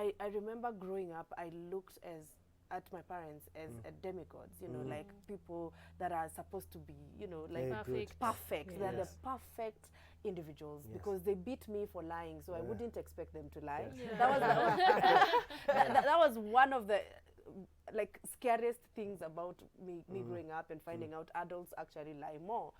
I remember growing up, I looked at my parents as demigods, you know, like people that are supposed to be, you know, like perfect. Yes. They're the perfect individuals because they beat me for lying, so I wouldn't expect them to lie. That was one of the like scariest things about me growing up and finding out adults actually lie more.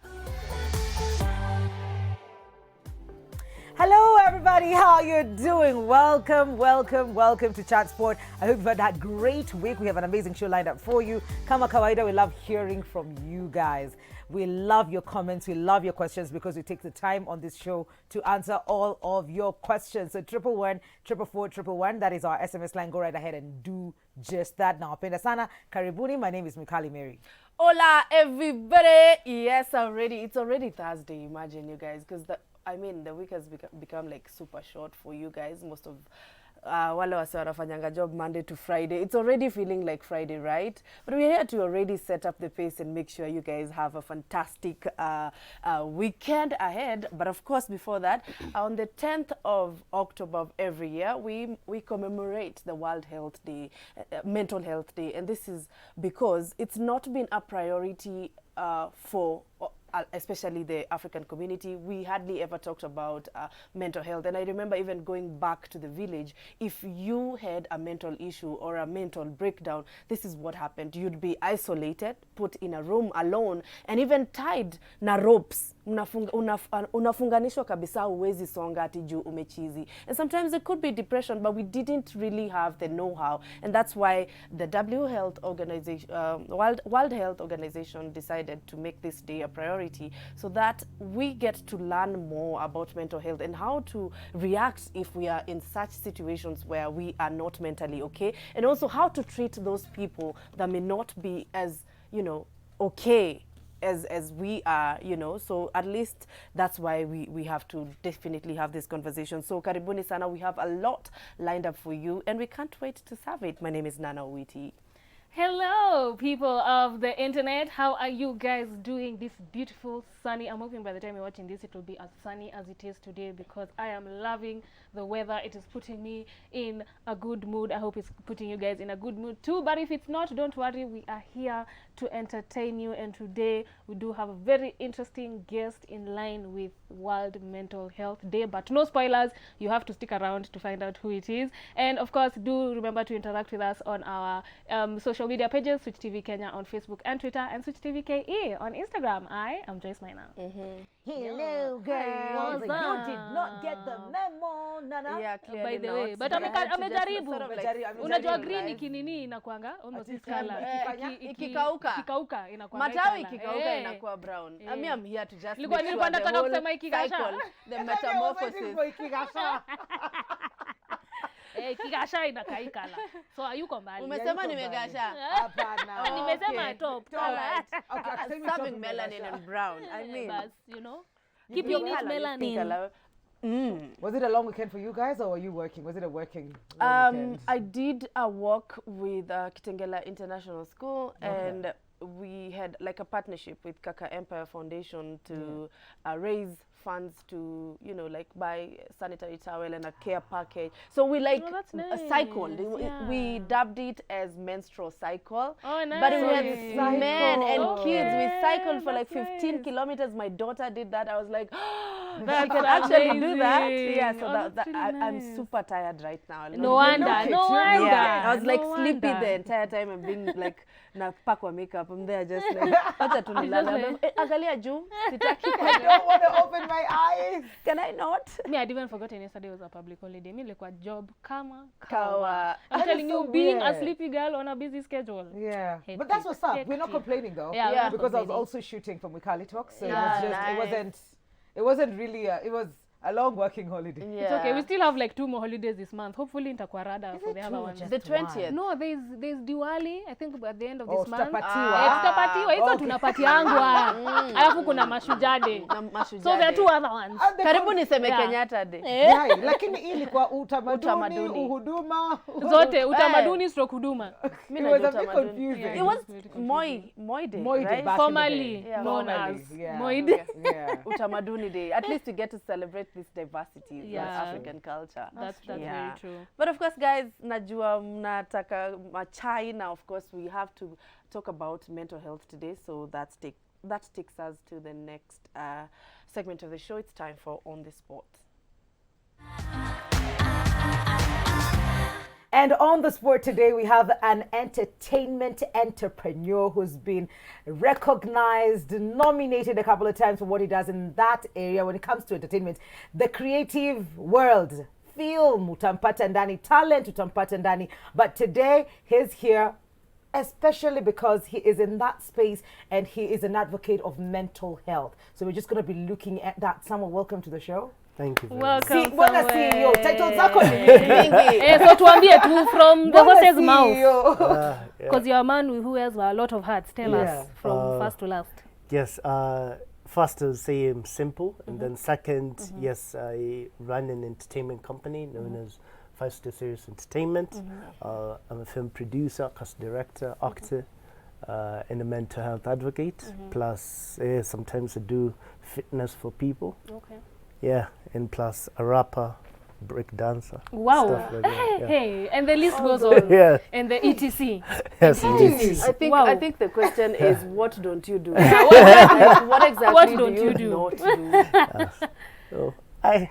Hello everybody, how you doing? Welcome to Chat Sport. I hope you've had that great week. We have an amazing show lined up for you. Kama kawaida, we love hearing from you guys. We love your comments, we love your questions because we take the time on this show to answer all of your questions. So 111 444 111, that is our SMS line. Go right ahead and do just that. Now, Penda Sana, Karibuni, my name is Mikali Mary. Hola everybody. Yes, it's already Thursday, imagine you guys, because the week has become like super short for you guys. Most of wale wase wanafanyanga job Monday to Friday. It's already feeling like Friday, right? But we're here to already set up the pace and make sure you guys have a fantastic weekend ahead. But of course, before that, on the 10th of October of every year, we commemorate the World Health Day, Mental Health Day. And this is because it's not been a priority for especially the African community. We hardly ever talked about mental health. And I remember even going back to the village, if you had a mental issue or a mental breakdown, this is what happened. You'd be isolated, put in a room alone, and even tied na ropes. Unafunganishwa kabisa, uwezi songa ati juu umechizi. And sometimes it could be depression, but we didn't really have the know-how. And that's why the World Health Organization decided to make this day a priority, so that we get to learn more about mental health and how to react if we are in such situations where we are not mentally okay, and also how to treat those people that may not be as, you know, okay as we are, you know. So at least that's why we have to definitely have this conversation. So karibuni sana, we have a lot lined up for you and we can't wait to serve it. My name is Nana Owiti. Hello, people of the internet. How are you guys doing this beautiful sunny? I'm hoping by the time you're watching this, it will be as sunny as it is today because I am loving the weather. It is putting me in a good mood. I hope it's putting you guys in a good mood too. But if it's not, don't worry. We are here to entertain you. And today we do have a very interesting guest in line with World Mental Health Day. But no spoilers. You have to stick around to find out who it is. And of course, do remember to interact with us on our social media pages, Switch TV Kenya on Facebook and Twitter, and Switch TV KE on Instagram. I am Joyce Maina. Hello, girls. You did not get the memo, Nana. Yeah, By the way, but amejaribu. Unajua green ikinini inakuanga almost this color. Ikikauka inakuanga matawi ikikauka inakuwa brown. I mean, I'm here to just nilikuwa nataka kusema ikigasha. The metamorphosis. Kigasha inakaikala. So hayuko mbali. Umesema nimegasha? Hapana. Nimesema top. Alright. Okay, Serving melanin and brown. I mean, but, you know, keeping it melanin. Was it a long weekend for you guys, or were you working? Was it a working weekend? I did a walk with Kitengela International School, and we had like a partnership with Kaka Empire Foundation to raise funds to, you know, like buy sanitary towel and a care package. So we like cycled. Yeah. We dubbed it as menstrual cycle. Oh, nice. But we had men and kids. We cycled for like that's 15 nice. kilometers. My daughter did that. I was like, That's she can actually do that. amazing. Yeah, so Oh, that really I'm nice. super tired right now. No wonder. Yeah, I was like No sleepy wonder. the entire time and being like na pack wa makeup. I'm there just like acha tu nilala. Angalia juu sitaki. I don't want to open my eyes. Can I not? Me, I'd even forgotten yesterday was a public holiday. Me like job kama Kawa. I'm That telling is you, so being weird. a sleepy girl on a busy schedule. Yeah, Hectic, but that's what's up. We're not hectic. complaining though. Yeah, we're not because I was complaining. also shooting for Mikali Talks, so Yeah, it was just nice. it wasn't really it was a long working holiday. Yeah. It's okay. We still have like 2 more holidays this month. Hopefully nitakuwa rada for it the other true? ones. Just The 20th. No, there's Diwali. I think at the end of this month. tutapatiwa. Tutapatiwa. Hizo Okay. tunapatiangwa. Alafu kuna Mashujade. Na Mashujaa So there are Day. 2 other ones. And the Karibu niseme Yeah. Kenyatta Day. Yeah, lakini hii ilikuwa utamaduni, Utamaduni. uhuduma. Zote utamaduni stroke huduma. Mimi It was najua a bit utamaduni. confusing. It was Very confusing. Moi Day, Moi Day right? back Formerly in the day. Yeah. known Formerly, as yeah. Moide. Yeah. Utamaduni Day. At least you get to celebrate this diversity in Yeah. African culture. That's very true. But of course, guys, najua mnataka machai. Now, of course, we have to talk about mental health today. So that takes us to the next segment of the show. It's time for On the Spot. And on the sport today, we have an entertainment entrepreneur who's been recognized, nominated a couple of times for what he does in that area when it comes to entertainment. The creative world, film utampata ndani, talent utampata ndani. But today, he's here especially because he is in that space and he is an advocate of mental health. So we're just going to be looking at that. Samuel, welcome to the show. Thank you very Welcome. See, bwana CEO, titles zako ni So tuambie tu from the horse's mouth. CEO. Because you're a man who wears a lot of hats. Tell Yeah. us from first to last. Yes, first I'll say I'm simple, and then second, yes, I run an entertainment company known as 5 Series Entertainment. I'm a film producer, cast director, actor, and a mental health advocate. Plus, sometimes I do fitness for people. Okay. Yeah, and plus a rapper, break dancer. Wow. Stuff like that, yeah. Hey, and the list goes on. Yeah. And the ETC. Yes, indeed. I think the question is, what don't you do? What exactly What do don't you you do? not do? So I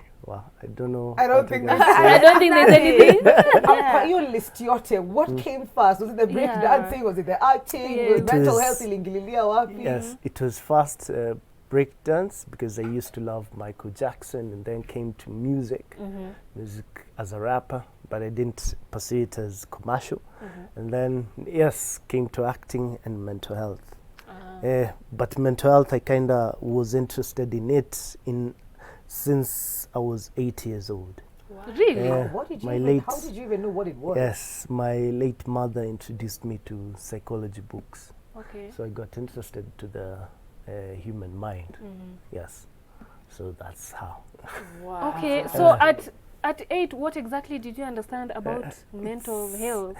don't know. I don't what think to that's say. I don't think there's anything. Kwa hiyo list yote, what came first? Was it the break dancing? Was it the acting? Yeah. Was It mental was- health ilingililia wapi? Yes, it was first break dance because I used to love Michael Jackson, and then came to music as a rapper, but I didn't pursue it as commercial. And then, yes, came to acting and mental health. But mental health, I kind of was interested in it since I was 8 years old. Really? Yeah, What did you my even, late, how did you even know what it was? yes, my late mother introduced me to psychology books. Okay. So I got interested to the human mind. Yes. So that's how. Wow. Okay, so at 8, what exactly did you understand about mental health?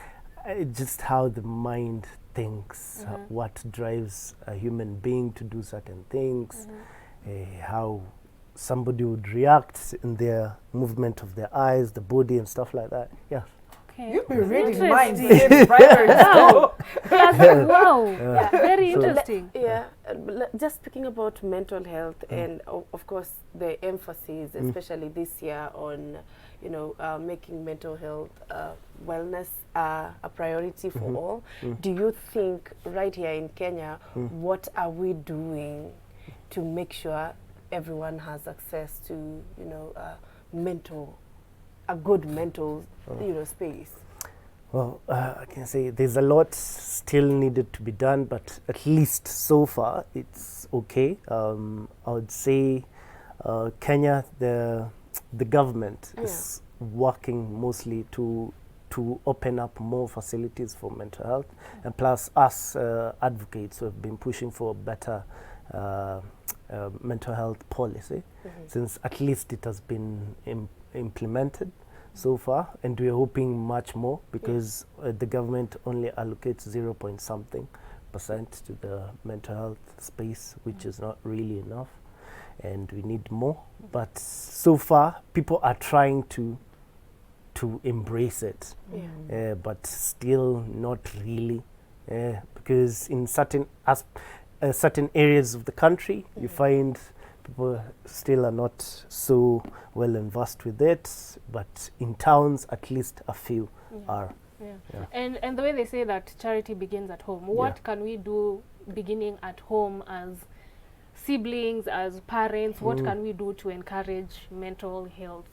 Just how the mind thinks, what drives a human being to do certain things, how somebody would react in their movement of their eyes, the body and stuff like that. Yeah. Okay. You've been reading minds Interesting. since primary school. Wow. Very interesting. Yeah, just speaking about mental health and of course the emphasis, especially this year on, making mental health wellness a priority for all. Do you think right here in Kenya, what are we doing to make sure everyone has access to, a good mental, space? Well, I can say there's a lot still needed to be done, but at least so far it's okay. I would say Kenya, the government is working mostly to open up more facilities for mental health, and plus us advocates who have been pushing for better mental health policy, since at least it has been implemented so far, and we're hoping much more because the government only allocates 0 point something % to the mental health space, which is not really enough, and we need more. But so far, people are trying to embrace it, but still not really, because in certain areas of the country, you find people still are not so well versed with it, but in towns, at least a few are. Yeah. And the way they say that charity begins at home, what can we do beginning at home as siblings, as parents? What can we do to encourage mental health,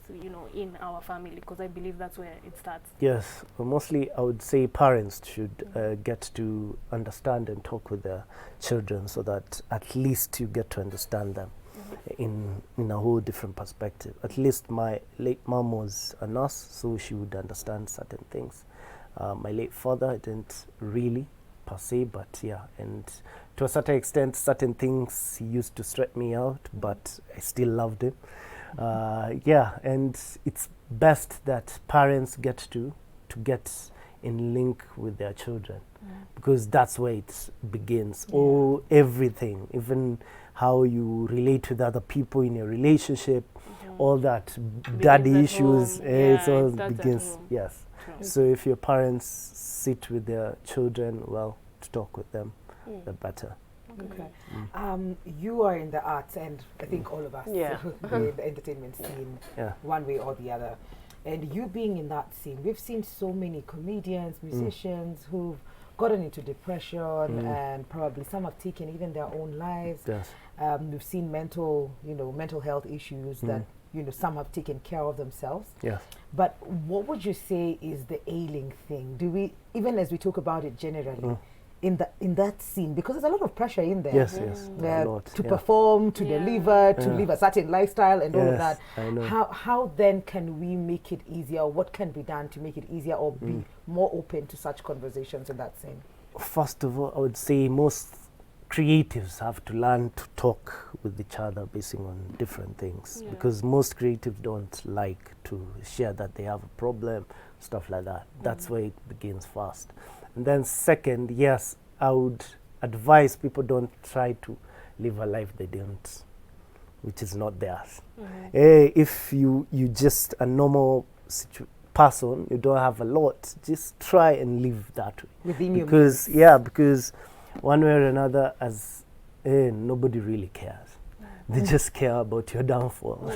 in our family? Because I believe that's where it starts. Yes, well, mostly I would say parents should get to understand and talk with their children, so that at least you get to understand them in a whole different perspective. At least my late mom was a nurse, so she would understand certain things. My late father didn't really per se, but yeah, and to a certain extent, certain things he used to stress me out, but I still loved him. Yeah, and it's best that parents get to get in link with their children, because that's where it begins. Everything, even how you relate with other people in your relationship, all that daddy at issues, home. it Yeah, all it starts at begins. home. Yes. True. So if your parents sit with their children, well, to talk with them, the better. Okay. You are in the arts, and I think all of us Yeah. we're in the entertainment scene, Yeah. one way or the other. And you being in that scene, we've seen so many comedians, musicians who've gotten into depression, and probably some have taken even their own lives. Yes. We've seen mental health issues that some have taken care of themselves. Yes. But what would you say is the ailing thing? Do we, even as we talk about it generally, in that scene, because there's a lot of pressure in there. Yes, yes. A lot. To yeah. perform, to deliver, to live a certain lifestyle and all of Yes, that. I know. How then can we make it easier? What can be done to make it easier or be more open to such conversations in that scene? First of all, I would say most creatives have to learn to talk with each other based on different things, because most creatives don't like to share that they have a problem, stuff like that. That's where it begins first. And then second, yes, I would advise people don't try to live a life they don't, which is not theirs. If you just a normal person, you don't have a lot, just try and live that way. Within your Because because one way or another, as nobody really cares. They just care about your downfall.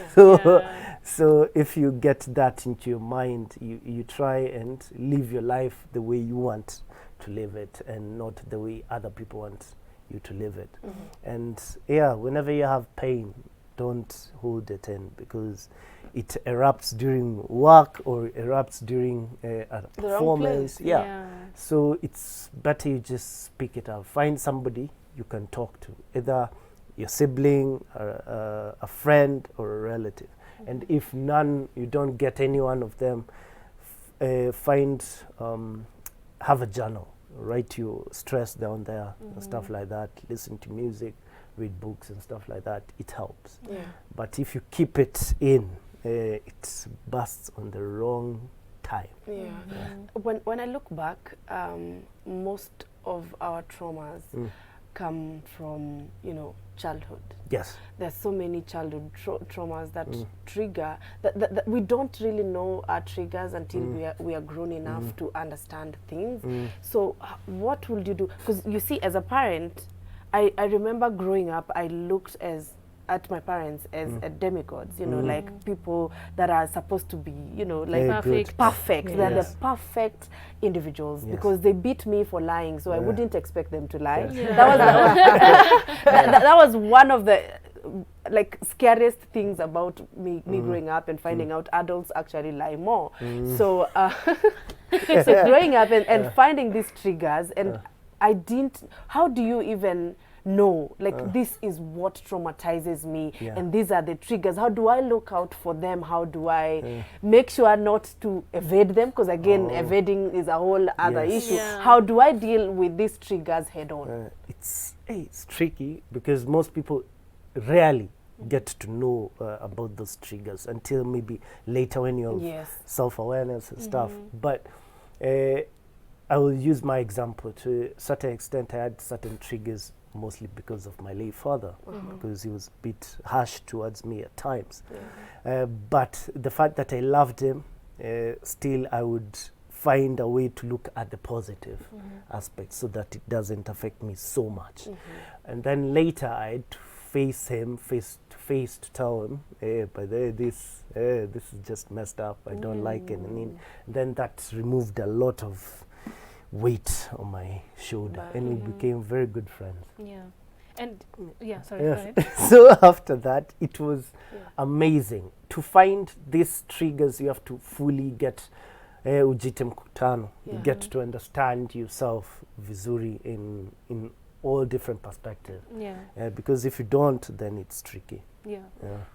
So if you get that into your mind, you try and live your life the way you want to live it, and not the way other people want you to live it. And whenever you have pain, don't hold it in, because it erupts during work or erupts during a performance. So it's better you just speak it out. Find somebody you can talk to, either your sibling, or a friend, or a relative. And if none, you don't get any one of them, have a journal, write your stress down there and stuff like that. Listen to music, read books and stuff like that. It helps. But if you keep it in, it bursts on the wrong time. When I look back, most of our traumas come from childhood. Yes. There's so many childhood traumas that trigger that we don't really know our triggers until we are grown enough to understand things. So what will you do? Because you see, as a parent, I remember growing up, I looked at my parents as demigods, like people that are supposed to be, perfect. They're the perfect individuals, because they beat me for lying, so I wouldn't expect them to lie. That was one of the scariest things about me growing up and finding out adults actually lie more. So so growing up and finding these triggers, and I didn't, how do you even know, this is what traumatizes me, and these are the triggers? How do I look out for them? How do I make sure not to evade them? Because again, evading is a whole other issue. How do I deal with these triggers head on? It's tricky, because most people rarely get to know about those triggers until maybe later, when you have self-awareness and stuff. But I will use my example. To a certain extent, I had certain triggers, mostly because of my late father, because he was a bit harsh towards me at times. But the fact that I loved him, still I would find a way to look at the positive aspects, so that it doesn't affect me so much. And then later I'd face him face to face to tell him, by the way, this is just messed up, I don't like it. And then that removed a lot of weight on my shoulder, and we became very good friends. And sorry, go ahead. So after that, it was amazing to find these triggers. You have to fully get ujite mkutano. You get to understand yourself vizuri in all different perspectives. Because if you don't, then it's tricky.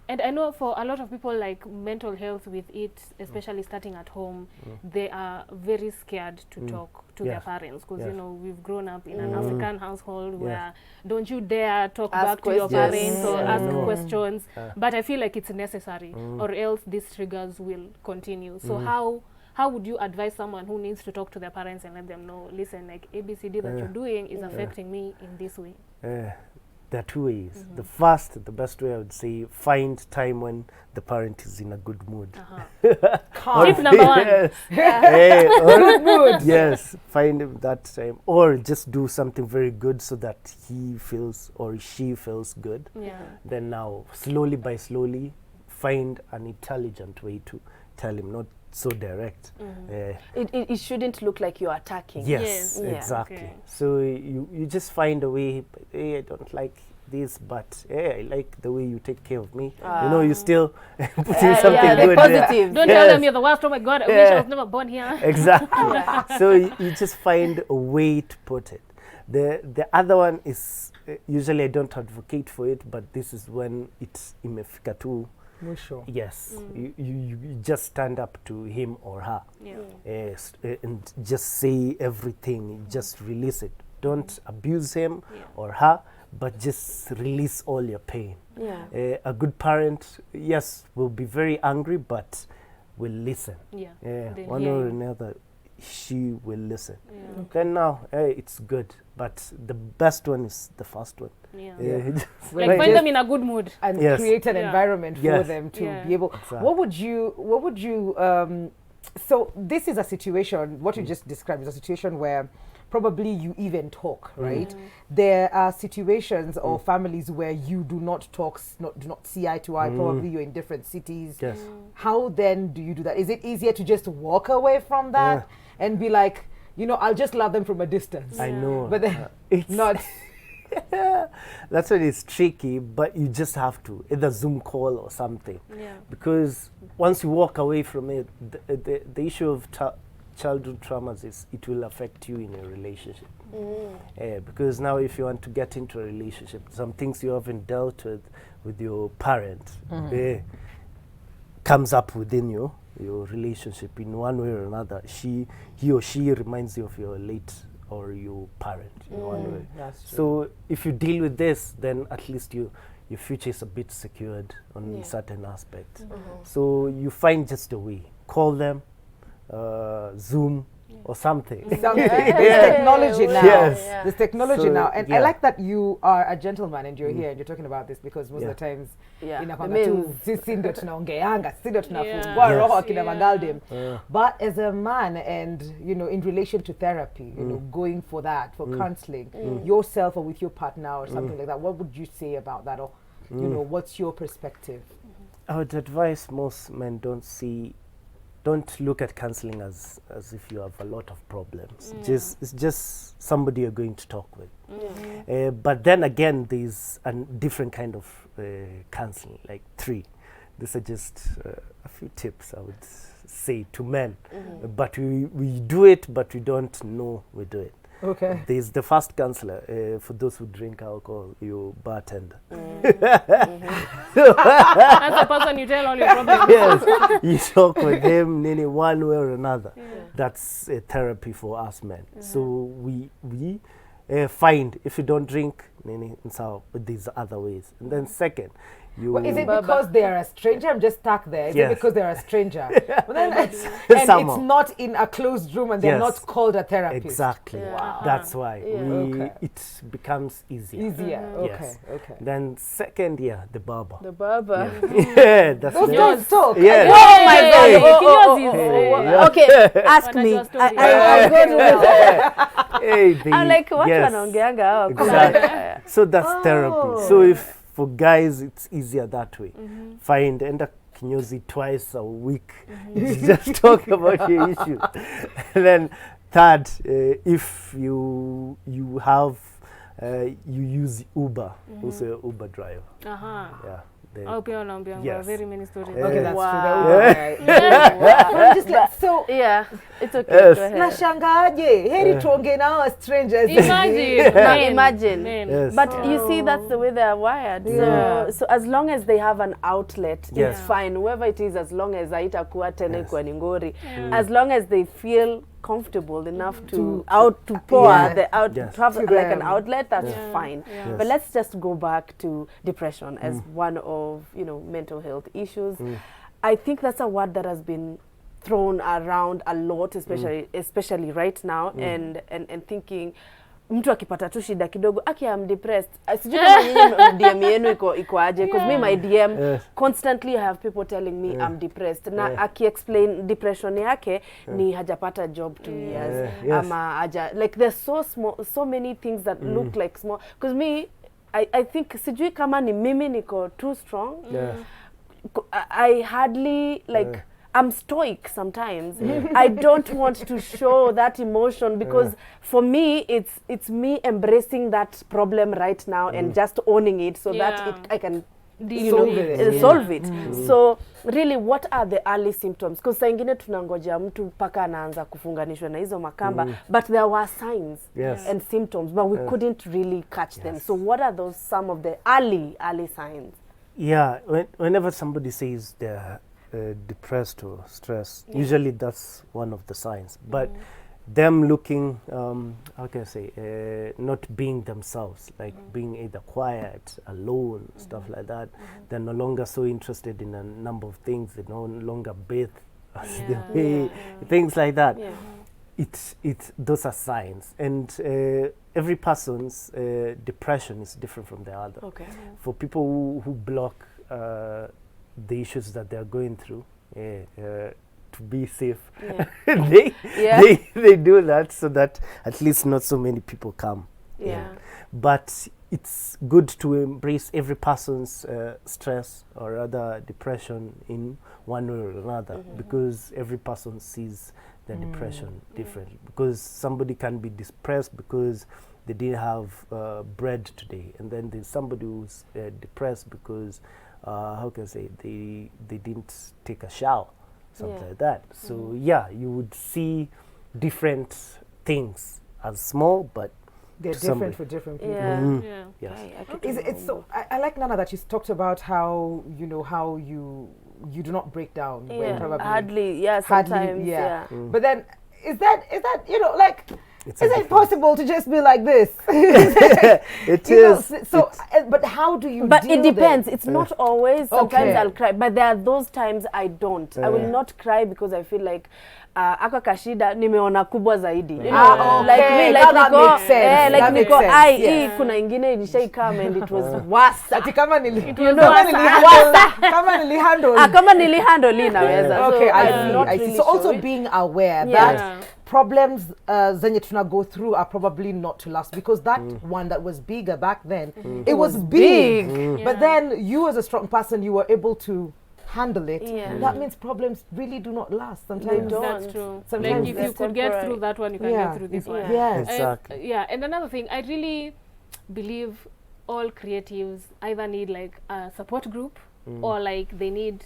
And I know for a lot of people, like mental health with it, especially starting at home, they are very scared to talk to their parents, because we've grown up in an African household where don't you dare talk back to your parents or ask questions. But I feel like it's necessary, or else these triggers will continue. So how would you advise someone who needs to talk to their parents and let them know, listen, like ABCD that you're doing is affecting me in this way? there are two ways. The first, the best way I would say, find time when the parent is in a good mood. Tip number one. Yes. Eh, good mood. Yes, find him that time, or just do something very good so that he feels or she feels good. Yeah. Then now, slowly by slowly, find an intelligent way to tell him, not so direct. It shouldn't look like you're attacking. Yes, Yeah. exactly. Okay. So you just find a way. Hey, I don't like this, but hey, I like the way you take care of me. You know, you still putting something the good positive. Don't Yes. tell them you're the worst. Oh my God, I wish I was never born here. there. Exactly. So you just find a way to put it. The other one is usually I don't advocate for it, but this is when it's imefika tu. Mwisho. Yes, you just stand up to him or her. Yeah. And just say everything, just release it. Don't abuse him or her, but just release all your pain. Yeah. A good parent, yes, will be very angry, but will listen. Yeah. They'll One hear or you. another, she will listen. Yeah. Then now, it's good, but the best one is the first one. Yeah. Just Like find- find them in a good mood. And Yes. create an Yeah. environment for Yes. them to Yeah. be able. Exactly. What would you so this is a situation, what you just described is a situation where probably you even talk, right? There are situations or families where you do not talk, do not see eye to eye, probably you're in different cities. Yes. How then do you do that? Is it easier to just walk away from that and be like, you know, I'll just love them from a distance? I know. But then it's not. That's when it's tricky, but you just have to either Zoom call or something. Yeah. Because once you walk away from it, the issue of childhood traumas is it will affect you in a relationship. Because now if you want to get into a relationship, some things you haven't dealt with your parent comes up within your relationship in one way or another. He or she reminds you of your late or your parent in one way. That's true. So if you deal with this, then at least your future is a bit secured on certain aspects. So you find just a way. Call them, Zoom, or something. Something. There's technology now. Yes. Yeah. There's technology So, now. And I yeah. like that you are a gentleman and you're here and you're talking about this because most of the times Yeah. inakwanga I tu mean- sisi ndio tunaongeanga, sisi ndio tunafungua Yes. roho akina Yeah. Vangaldim. But as a man and, you know, in relation to therapy, you know, going for that, for counseling, yourself or with your partner or something like that, what would you say about that? Or, you know, what's your perspective? I would advise most men don't look at counseling as if you have a lot of problems. It's just somebody you're going to talk with. But then again, there's a different kind of counseling, like 3. These are just a few tips I would say to men. But we do it, but we don't know we do it. Okay. There's the first counselor, for those who drink alcohol, your bartender. That's the person you tell all your problems. Yes, you talk with him in one way or another. That's therapy for us men. So we find if you don't drink, so these other ways. And then second, you Well, is it because they are a stranger? I'm just stuck there. Is Yes. it because they're a stranger? Well, then and Somehow. it's not in a closed room and they're Yes. not called a therapist. exactly. Yeah. That's why Okay. it becomes easier. Easier. Okay. Yes. Okay. Then second, the barber. The barber. Yeah, that's Those the- guys talk. Yeah. Oh my God. Hey, Oh, Kinyos is, Yeah. Okay, ask Wanajua me. story. I'll go to the Hey, they- I'm like, what yes. wanaongeanga hao? Exactly. So that's therapy. So if for guys it's easier that way. Find enda kinyozi twice a week. Just talk about your issue. And then third, if you have you use Uber, also an Uber driver. Yeah. Then- Au pia wanaambianga Yes. very many stories. Yeah. Okay, that's Wow. true. That would I'm just like, so Yeah, it's okay. Yes. Go ahead. nashangaaje heri tuonge nao as strangers. Imagine. Now men, imagine. men. Yes. But you see, that's the way they are wired. Yeah. So as long as they have an outlet, Yes. it's fine. Whoever it is, as long as haitakuwa tena Yes. kwa ningori, as long as they feel comfortable enough to pour Yeah. Yes. to have To like an them. outlet, that's Yeah. fine. Yeah. Yes. But let's just go back to depression as one of mental health issues. I think that's a word that has been thrown around a lot, especially right now, and thinking, mtu akipata tu shida kidogo aki I'm depressed. Sijui kama nyinyi DM yenu iko aje, because me my DM constantly I have people telling me I'm depressed. Na aki explain depression yake ni hajapata job 2 years ama like there's so many things that look like small, because me I think sijui kama ni mimi niko too strong. I hardly like I'm stoic sometimes. I don't want to show that emotion, because for me it's me embracing that problem right now and just owning it so that I can solve it. So really, what are the early symptoms? Because saa ingine tunangoja mtu mpaka anaanza kufunganishwa na hizo makamba, but there were signs and symptoms, but we couldn't really catch them. So what are those some of the early signs? Yeah, whenever somebody says they're depressed or stressed, usually that's one of the signs. But them looking, how can I say, not being themselves, like being either quiet, alone, stuff like that. They're no longer so interested in a number of things. They no longer bathe as they way, things like that. Those are signs. And every person's depression is different from the other. Okay. For people who block the issues that they're going through, to be safe, they do that so that at least not so many people come. But it's good to embrace every person's stress or rather depression in one way or another, because every person sees their depression differently. Because somebody can be depressed because they didn't have bread today, and then there's somebody who's depressed because how can I say, they didn't take a shower, something like that. So you would see different things as small, but they're different for different people. Yes. It's so I like, Nana, that you talked about how how you do not break down when probably hardly sometimes but then is that like is it possible to just be like this? It is. So, but how do you? But deal it depends. then? It's not always. Sometimes Okay. I'll cry, but there are those times I don't. I will not cry because I feel like aka kashida nimeona kubwa zaidi. You know, like me, like that niko, makes sense. like That makes niko, sense. hii kuna ingine ilishai come and it was worse. Ati kama nili Kama nilihandle inaweza. Okay, So I I'm see. not I see. really So also sure. being aware that problems zenye tuna go through are probably not to last, because that one that was bigger back then, it was big. But then you as a strong person, you were able to handle it. That means problems really do not last. Sometimes don't. That's true. Sometimes Like if you could get through that one, you can get through this one. Yes. Exactly. And another thing, I really believe all creatives either need like a support group or like they need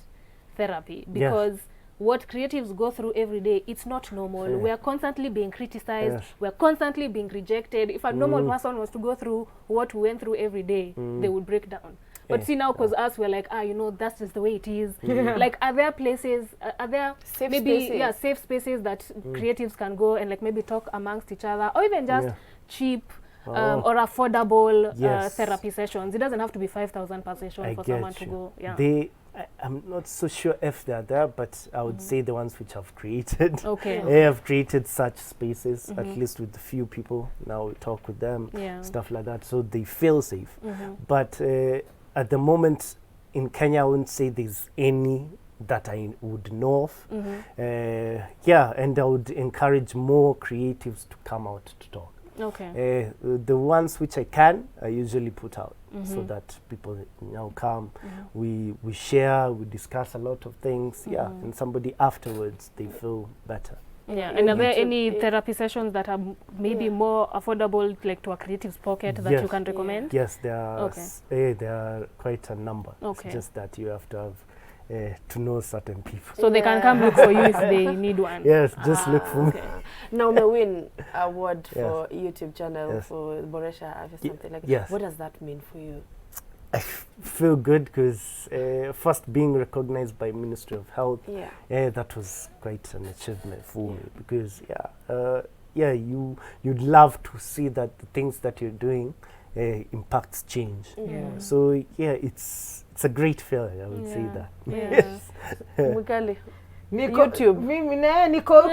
therapy, because what creatives go through every day, it's not normal. We are constantly being criticized. We are constantly being rejected. If a normal person was to go through what we went through every day, they would break down. But see now, because us, we're like, that's just the way it is. Like, are there places, are there Safe maybe spaces. safe spaces that creatives can go and like maybe talk amongst each other, or even just cheap or affordable therapy sessions? It doesn't have to be 5,000 per session for someone to go. I'm not so sure if they're there, but I would say the ones which have created. They have created such spaces, at least with a few people. Now we talk with them, stuff like that, so they feel safe. But at the moment in Kenya, I wouldn't say there's any that I would know of. And I would encourage more creatives to come out to talk. The ones which I can, I usually put out so that people come, we share, we discuss a lot of things, and somebody afterwards, they feel better. And are there any therapy sessions that are maybe more affordable, like to a creative's pocket, that you can recommend? Yes, there are. There are quite a number. It's just that you have to have to know certain people. So they can come look for you if they need one. Yes, just look for me. Now may win award for YouTube channel for Boresha Afya, something like that. What does that mean for you? I feel good because first being recognized by Ministry of Health, that was quite an achievement for me, because you'd love to see that the things that you're doing impacts change. So it's a great feeling, I would say that. Mukali. YouTube. Mimi niko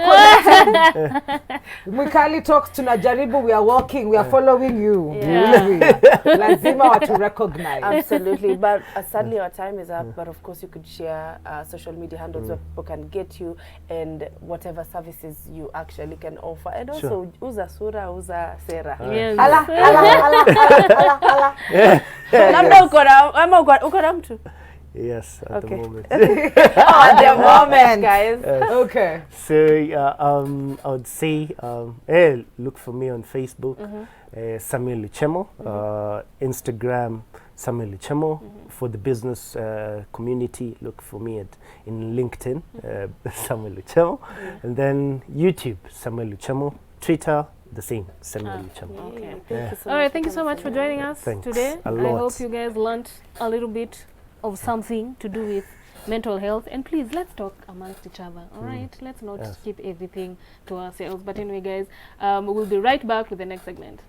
Mwikali Talks tunajaribu, we are walking, we are following you. Yeah. Lazima watu recognize. Absolutely, but sadly our time is up. But of course, you could share social media handles where people can get you and whatever services you actually can offer. And also, uza sura, uza sera. Yes. Ala. Labda uko na mtu. Yes, at the moment. At the moment, guys. Okay. So I would say, hey, look for me on Facebook, Samuel Luchemo, Instagram, Samuel Luchemo. For the business community, look for me in LinkedIn, Samuel Luchemo, and then YouTube, Samuel Luchemo, Twitter, the same, Samuel Luchemo. Okay. Thank you so All much right, for thank you so coming much for joining us Thanks today. a I lot. hope you guys learned a little bit of something to do with mental health, and please let's talk amongst each other. All right, let's not keep everything to ourselves. But anyway, guys, we'll be right back with the next segment.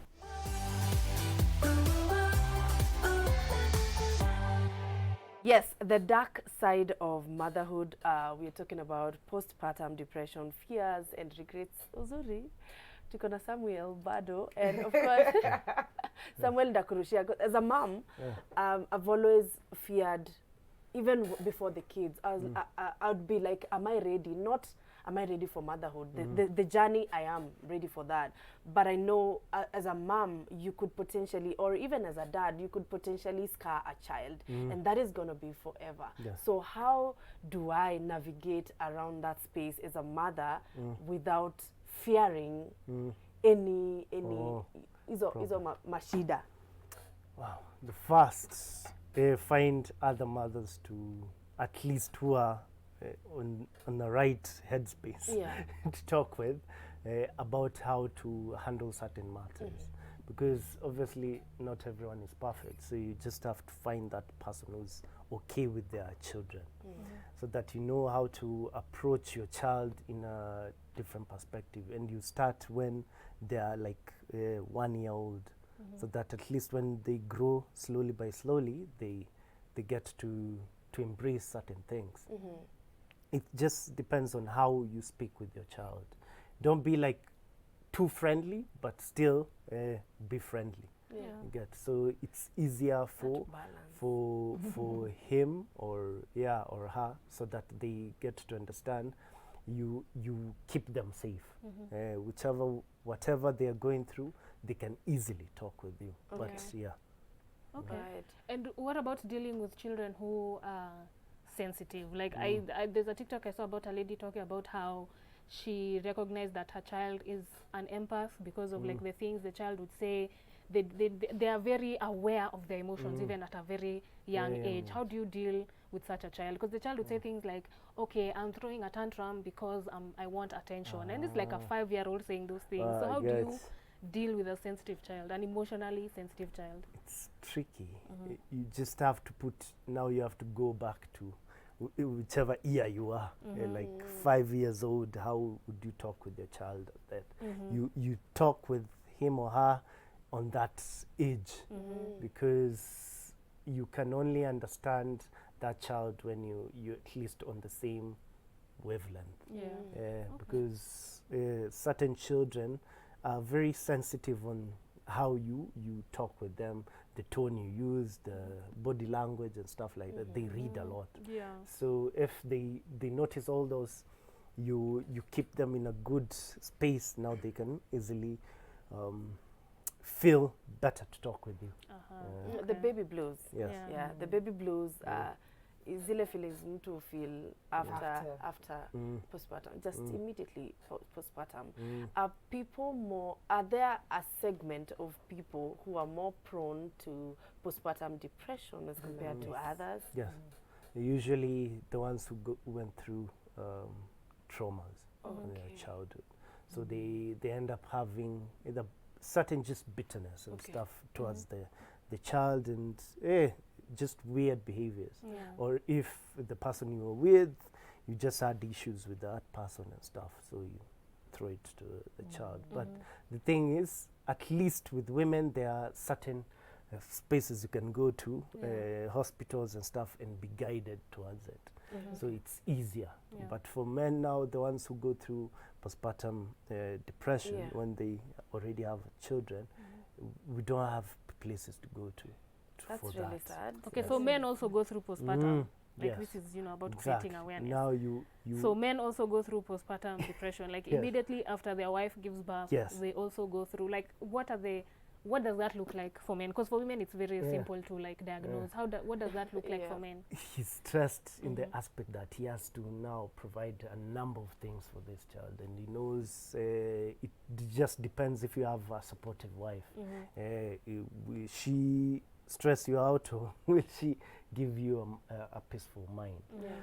Yes, the dark side of motherhood. We are talking about postpartum depression, fears and regrets. Uzuri, tuko na Samuel bado, and of course, Samuel Ndakurushia. As a mom, I've always feared, even before the kids, I would be like, am I ready? Not, am I ready for motherhood? The journey, I am ready for that. But I know as a mom, you could potentially, or even as a dad, you could potentially scar a child. And that is going to be forever. Yes. So how do I navigate around that space as a mother without fearing any izo mashida? Wow. The first, find other mothers to at least who are on the right headspace to talk with about how to handle certain matters. Because obviously not everyone is perfect, so you just have to find that person who's okay with their children, so that you know how to approach your child in a different perspective, and you start when they are like 1 year old, so that at least when they grow slowly by slowly, they get to embrace certain things. It just depends on how you speak with your child. Don't be like too friendly, but still be friendly. You get, so it's easier for him or her, so that they get to understand you keep them safe. Whatever they are going through, they can easily talk with you. But Okay. Right. And what about dealing with children who are sensitive? Like there's a TikTok I saw about a lady talking about how she recognized that her child is an empath because of like the things the child would say. They are very aware of their emotions even at a very young age. How do you deal with such a child? Because the child would say things like, okay, I'm throwing a tantrum because I want attention. And it's like a 5-year-old saying those things. So how do you deal with a sensitive child, an emotionally sensitive child? It's tricky. You just have to you have to go back to whichever year you are, like 5 years old. How would you talk with your child? That you talk with him or her on that age, because you can only understand that child when you're at least on the same wavelength. Because certain children are very sensitive on how you talk with them, the tone you use, the body language and stuff like that. They read a lot. So if they notice all those, you keep them in a good space. Now they can easily feel better to talk with you. The baby blues. Yes. Yeah, the baby blues zile feelings mtu feel after postpartum, just immediately postpartum. Are there a segment of people who are more prone to postpartum depression as compared to others? Yes. Usually the ones who went through traumas in their childhood. So they end up having either certain just bitterness and stuff towards the child, and just weird behaviors. Or if the person you were with, you just had issues with that person and stuff, so you throw it to the child. But the thing is, at least with women, there are certain spaces you can go to, hospitals and stuff, and be guided towards it. so it's easier. Yeah. But for men now, the ones who go through postpartum depression, Yeah. when they already have children, we don't have places to go to That's for really that. sad. Okay, Yes. so men also go through postpartum. Like yes. this is, about Exactly. creating awareness. Now you So men also go through postpartum depression. Like Yes. immediately after their wife gives birth, Yes. they also go through. Like what does that look like for men? Because for women it's very Yeah. simple to like diagnose. What does that look like for men? he's stressed in the aspect that he has to now provide a number of things for this child, and he knows it just depends if you have a supportive wife. Will she stress you out, or will she give you a peaceful mind?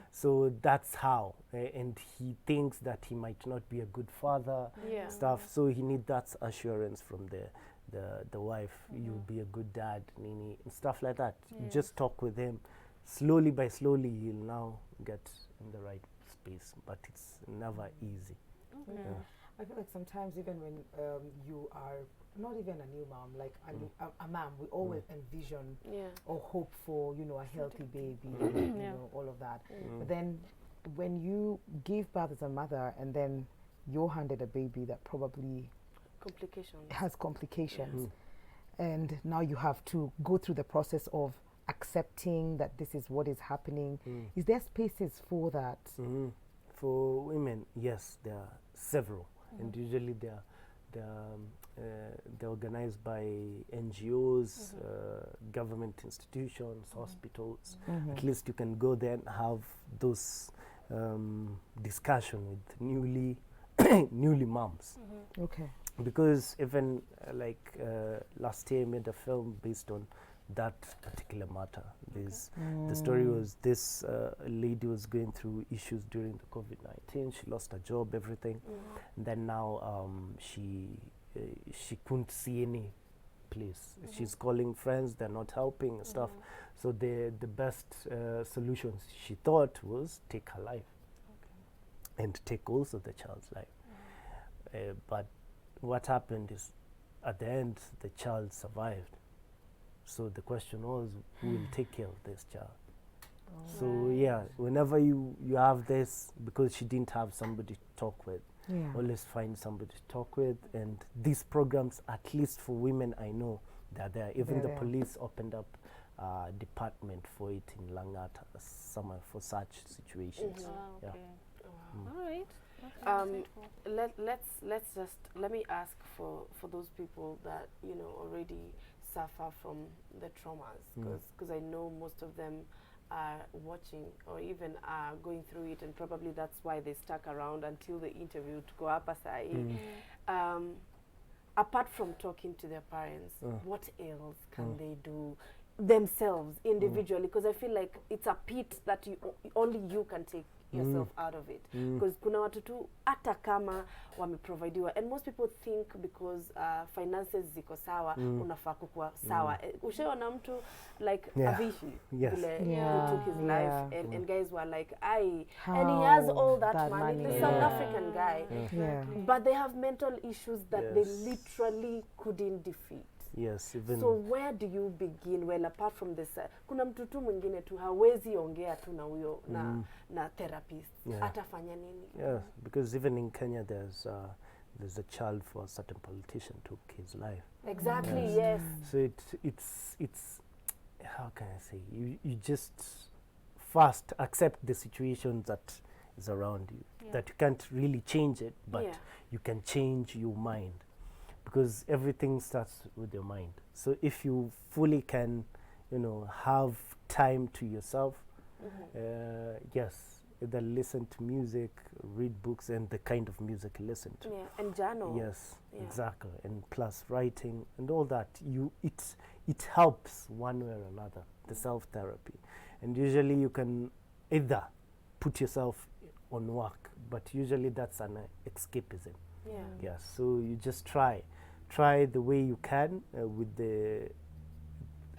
So that's how, and he thinks that he might not be a good father, Yeah. stuff. So he needs that assurance from the wife. You'll be a good dad, Nini, and stuff like that. You just talk with him. Slowly by slowly, he'll now get in the right space, but it's never easy. Yeah. I feel like sometimes even when you are not even a new mom, like a mom, we always envision Yeah. or hope for, a healthy baby, all of that. But then when you give birth as a mother and then you're handed a baby that probably Complications. has complications, and now you have to go through the process of accepting that this is what is happening. Is there spaces for that? For women, yes, there are several, and usually they're organized by NGOs, government institutions, hospitals. At least you can go there and have those discussion with newly moms. Okay. Because even last year I made a film based on that particular matter. The story was this lady was going through issues during the COVID-19. She lost her job, everything. And then now she couldn't see any place. She's calling friends, they're not helping and stuff. So the best solutions she thought was take her life and take also the child's life. But what happened is at the end the child survived. So the question was, who will take care of this child? So yeah, whenever you have this, because she didn't have somebody to talk with, always find somebody to talk with. And these programs, at least for women, I know they're there. Even the police opened up a department for it in Langata, somewhere for such situations. Ah, okay. Wow. All right. Let me ask for those people that already suffer from the traumas, because I know most of them are watching or even are going through it, and probably that's why they stuck around until the interview to go up aside. Apart from talking to their parents, what else can they do themselves individually? Because I feel like it's a pit that only you can take yourself out of it, because kuna watu tu hata kama wameprovidiwa, and most people think because finances ziko sawa unafaa kukuwa sawa. Ushaona mtu like Avicii vile he took his life, and guys were like, and he has all that money, the South African guy, but they have mental issues that they literally couldn't defeat. Yes, even so where do you begin? Well, apart from this, kuna mtu tu mwingine tu hawezi ongea tu na huyo na therapist. Atafanya nini? Yeah, because even in Kenya there's a child for a certain politician took his life. Exactly, yes. So it's how can I say, you just first accept the situation that is around you, that you can't really change it, but you can change your mind. Because everything starts with your mind. So if you fully can, have time to yourself, yes, either listen to music, read books, and the kind of music you listen to. Yeah, and journal. Yes, exactly. And plus writing and all that, it helps one way or another, the self-therapy. And usually you can either put yourself on work, but usually that's an escapism. Yes, so you just try the way you can with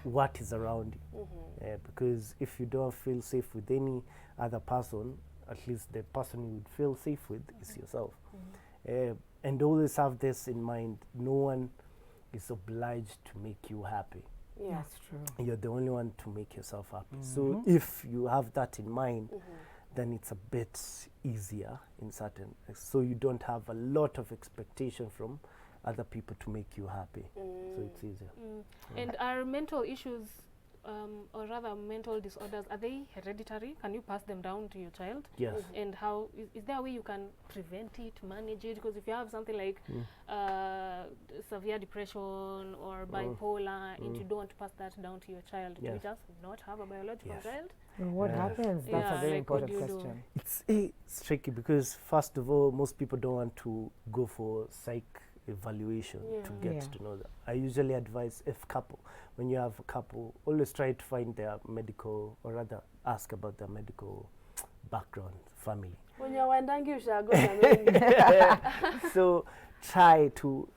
what is around you, because if you don't feel safe with any other person, at least the person you would feel safe with is yourself. And always have this in mind: no one is obliged to make you happy. That's true. You're the only one to make yourself happy. So if you have that in mind, then it's a bit easier in certain, so you don't have a lot of expectation from other people to make you happy. So it's easier. And are mental issues, or rather mental disorders, are they hereditary? Can you pass them down to your child? Yes. And how is there a way you can prevent it, manage it? Because if you have something like severe depression or bipolar, and you don't want to pass that down to your child, do you just not have a biological child? And what happens? That's a very important question. It's tricky because first of all, most people don't want to go for psych evaluation to get to know that. I usually advise, if couple, when you have a couple, always try to find their medical, or rather ask about their medical background, family. So try to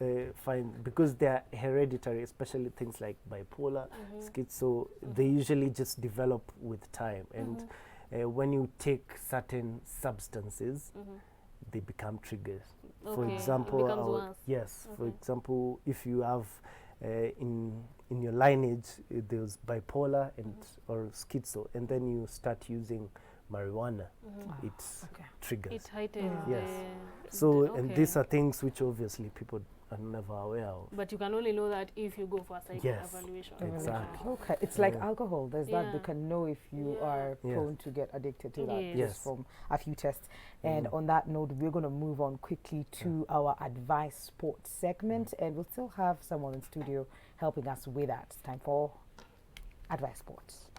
find, because they're hereditary, especially things like bipolar, schizo, they usually just develop with time. And when you take certain substances, they become triggers. For example, for example, if you have in your lineage there's bipolar and or schizo, and then you start using marijuana, it triggers. It heightens. Yes. So and these are things which obviously people are never aware of. But you can only know that if you go for a psych evaluation. Exactly. Okay, it's like alcohol. There's that you can know if you are prone to get addicted to that just from a few tests. And on that note, we're going to move on quickly to our advice sports segment, and we'll still have someone in studio helping us with that. It's time for advice sports.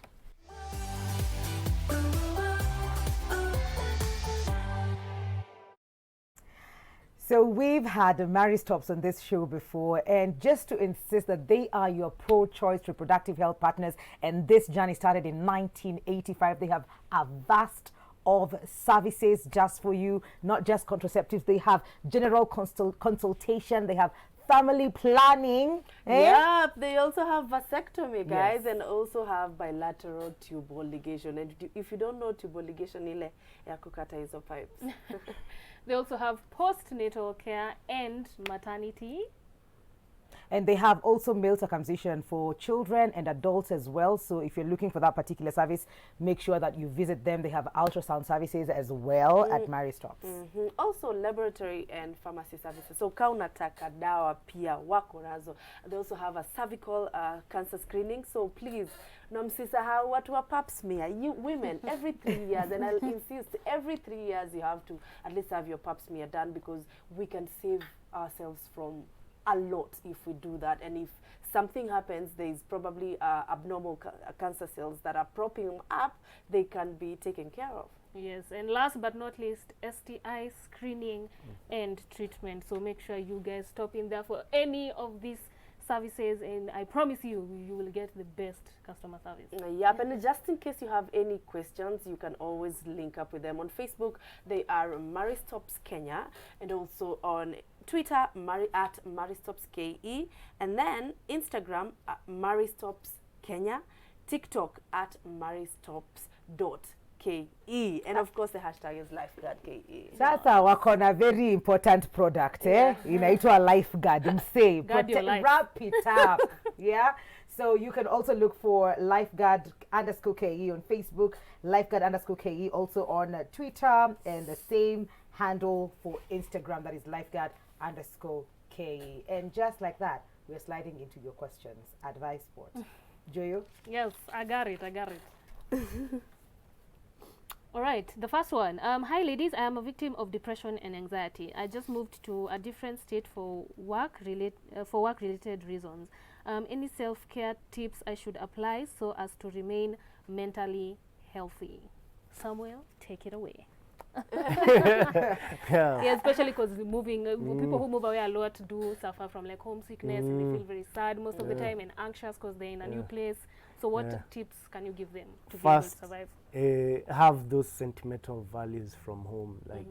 So we've had Mary Stops on this show before, and just to insist that they are your pro-choice reproductive health partners, and this journey started in 1985. They have a vast of services just for you, not just contraceptives. They have general consultation. They have family planning. Yeah, they also have vasectomy, guys, and also have bilateral tubal ligation. And if you don't know tubal ligation, ile ya kukata hizo pipes. They also have postnatal care and maternity. And they have also male circumcision for children and adults as well. So if you're looking for that particular service, make sure that you visit them. They have ultrasound services as well at Mary Stops. Also laboratory and pharmacy services. So kaunataka dawa pia wako nazo. They also have a cervical cancer screening. So please, no msisahau watu wa pap smear. You women, every 3 years, and I'll insist, every 3 years you have to at least have your pap smear done, because we can save ourselves from a lot if we do that. And if something happens, there is probably abnormal cancer cells that are propping them up, they can be taken care of. Yes, and last but not least, STI screening and treatment. So make sure you guys stop in there for any of these services, and I promise you, you will get the best customer service. Yep, and just in case you have any questions, you can always link up with them. On Facebook, they are Mary Stops Kenya, and also on Twitter, at Mary Stops KE, and then Instagram, Mary Stops Kenya, TikTok at MaryStops.ke, and of course the hashtag is LifeGuardKE. That's our corner, very important product, inaitwa Lifeguard, msay. Guard your life. Wrap it up. So you can also look for Lifeguard_KE on Facebook, Lifeguard_KE also on Twitter, and the same handle for Instagram, that is Lifeguard_KE. And just like that, we're sliding into your questions. Advice sport. Joyo? Yes, I got it. All right, the first one. Hi ladies, I am a victim of depression and anxiety. I just moved to a different state for work-related reasons. Any self-care tips I should apply so as to remain mentally healthy? Samuel, take it away. Yeah, especially because moving, people who move away a lot do suffer from like homesickness, and they feel very sad most of the time and anxious because they're in a new place. So what tips can you give them to be able to survive? Have those sentimental values from home, like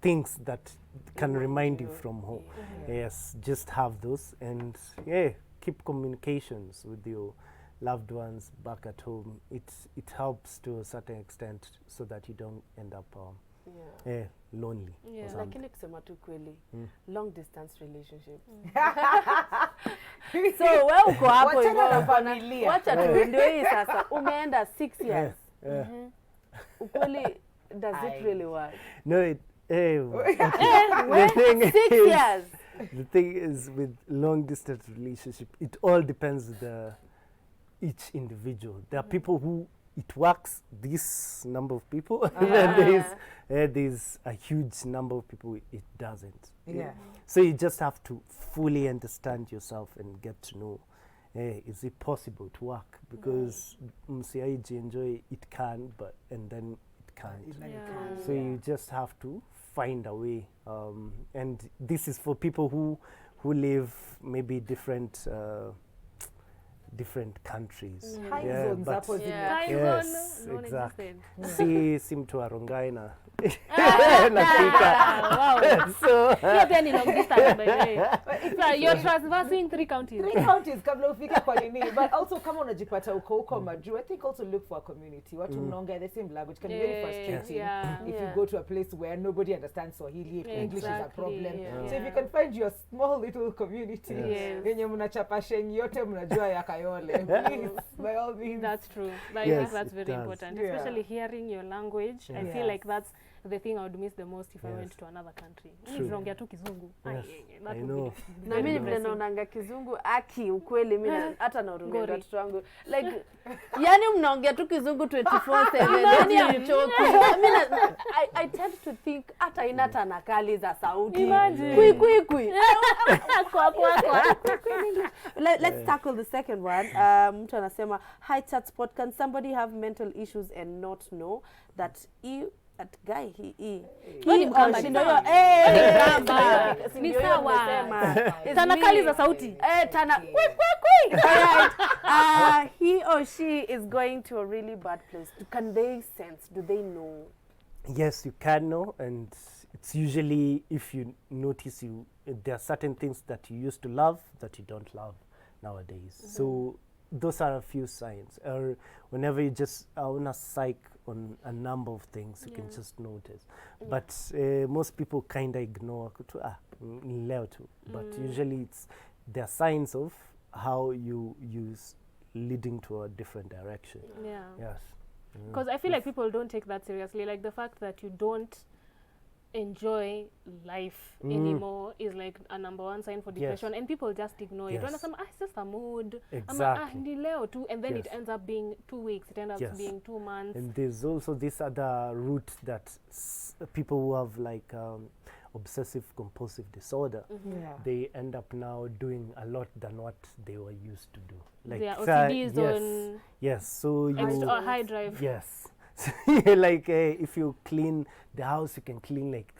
things that can remind you from home. Yes, just have those, and keep communications with your loved ones back at home. It helps to a certain extent so that you don't end up lonely. Lakini kusema tu kweli, long distance relationships. So wewe uko hapo hivyo na familia. Wacha tu ndio hii sasa umeenda 6 years. ukweli, does it really work? No, it. Well, thing 6 is- years. The thing is, with long distance relationship, it all depends on each individual. There are people who it works, this number of people, and then there's a huge number of people it doesn't. Yeah. So you just have to fully understand yourself and get to know, is it possible to work? Because msiaiji enjoy it can, and then it can't. Yeah. So you just have to find a way, and this is for people who live maybe different countries. Time Yeah, zones but- hapo zime- Yeah. Time Yes, zone, non exactly. existent. si mtu arongai na Ah, napika. wow. So Hiyo pia ni long distance, by the way. So you're traversing 3 counties. 3 counties kabla ufike kwa nini, but also kama unajipata uko majuu, I think also look for a community, watu mnaongea the same language, can be very frustrating Yeah. if Yeah. you go to a place where nobody understands Swahili, English is a Exactly, problem. yeah. So if you can find your small little community Yes. yenye mnachapa shengi yote mnajua ya Kayole, please, by all means. That's true. I Yes, think that's it very does. important, Yeah. especially hearing your language. I Yes. feel like that's the thing I would miss the most if I Yes. went to another country. True. Tunaongea tu kizungu. Yes, That I would know. be Na very mimi vile depressing. naonanga kizungu aki ukweli mimi hata naurumia Ngori. watoto wangu like yani mnaongea tu kizungu 24/7 yani amchoki. I tend to think hata ina tanakali za sauti. Imagine. Kwi. Kwa. Let's tackle the second one. Mtu anasema, hi Chats Pod, can somebody have mental issues and not know that that guy he Ni Mkamba, or she ni know sawa. Mkamba. Ni Ndio sawa. nimesema. It's Tanakali me. za sauti. Tana kwi. Alright. He or she is going to a really bad place. Can they sense? Do they know? yes, you can know, and it's usually if you notice there are certain things that you used to love that you don't love nowadays. So those are a few signs. Or whenever you just are on a psych on a number of things, you can just notice. But most people kind of ignore leo tu. But usually there are signs of how you use leading to a different direction. Yeah. Yes. Because I feel like people don't take that seriously. Like the fact that you don't enjoy life anymore is like a number 1 sign for depression, and people just ignore it. Yes. Wanasema, it's just a mood. Exactly. Ni leo tu, and then it Yes. ends up being 2 weeks. It ends up Yes. being 2 months. And there's also this other route that people who have like obsessive compulsive disorder, Yeah. they end up now doing a lot than what they were used to do. Like Their OCDs yes, on yes. So you extra high drive. yes. So like if you clean the house, you can clean like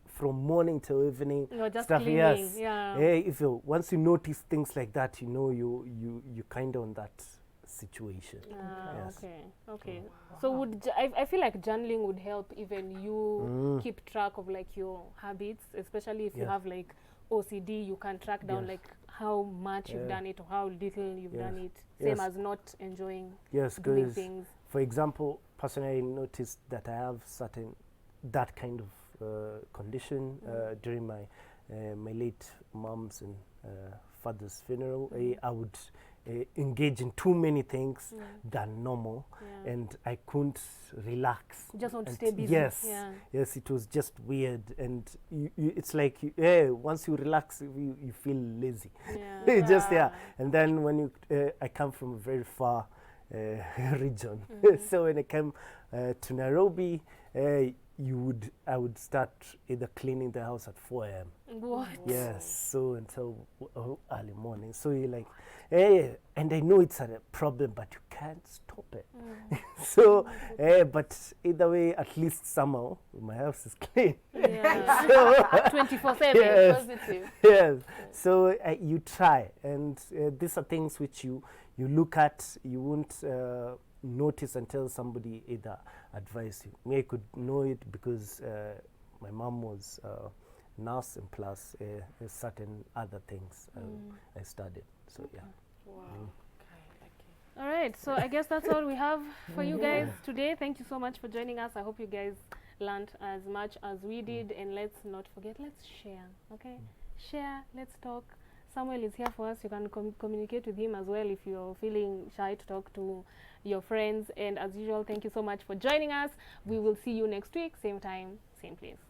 from morning till evening. You're just stuff. cleaning. Yes. Yeah. If you once you notice things like that, you know you kind of on that situation. Yes. Okay. So I feel like journaling would help even you keep track of like your habits, especially if you Yeah. have like OCD. You can track down Yes. like how much you've done it or how little you've Yes. done it. Same Yes. as not enjoying Yes, doing because things. for example, personally, I noticed that I have that kind of condition during my late mom's and father's funeral. I would engage in too many things than normal, Yeah. and I couldn't relax. You just want to And stay busy. Yes, Yeah. yes, it was just weird, and it's like once you relax, you feel lazy. Yeah. Just and then when I come from a very far region, so when I came to Nairobi, I would start either cleaning the house at 4 a.m. What? Yes, so until early morning. So you're like, and I know it's a problem, but you can't stop it. So, but either way, at least somehow my house is clean. Yeah. So 24/7. Yes. Positive. yes, so you try, and these are things which you look at. You won't notice until somebody either advise you. Me, I could know it because my mom was nurse, and plus certain other things I studied. So yeah. Wow. All right, so I guess that's all we have for you guys today. Thank you so much for joining us. I hope you guys learned as much as we did, and let's not forget, let's share, okay? Share, let's talk. Samuel is here for us. You can communicate with him as well if you're feeling shy to talk to your friends. And as usual, thank you so much for joining us. We will see you next week, same time, same place.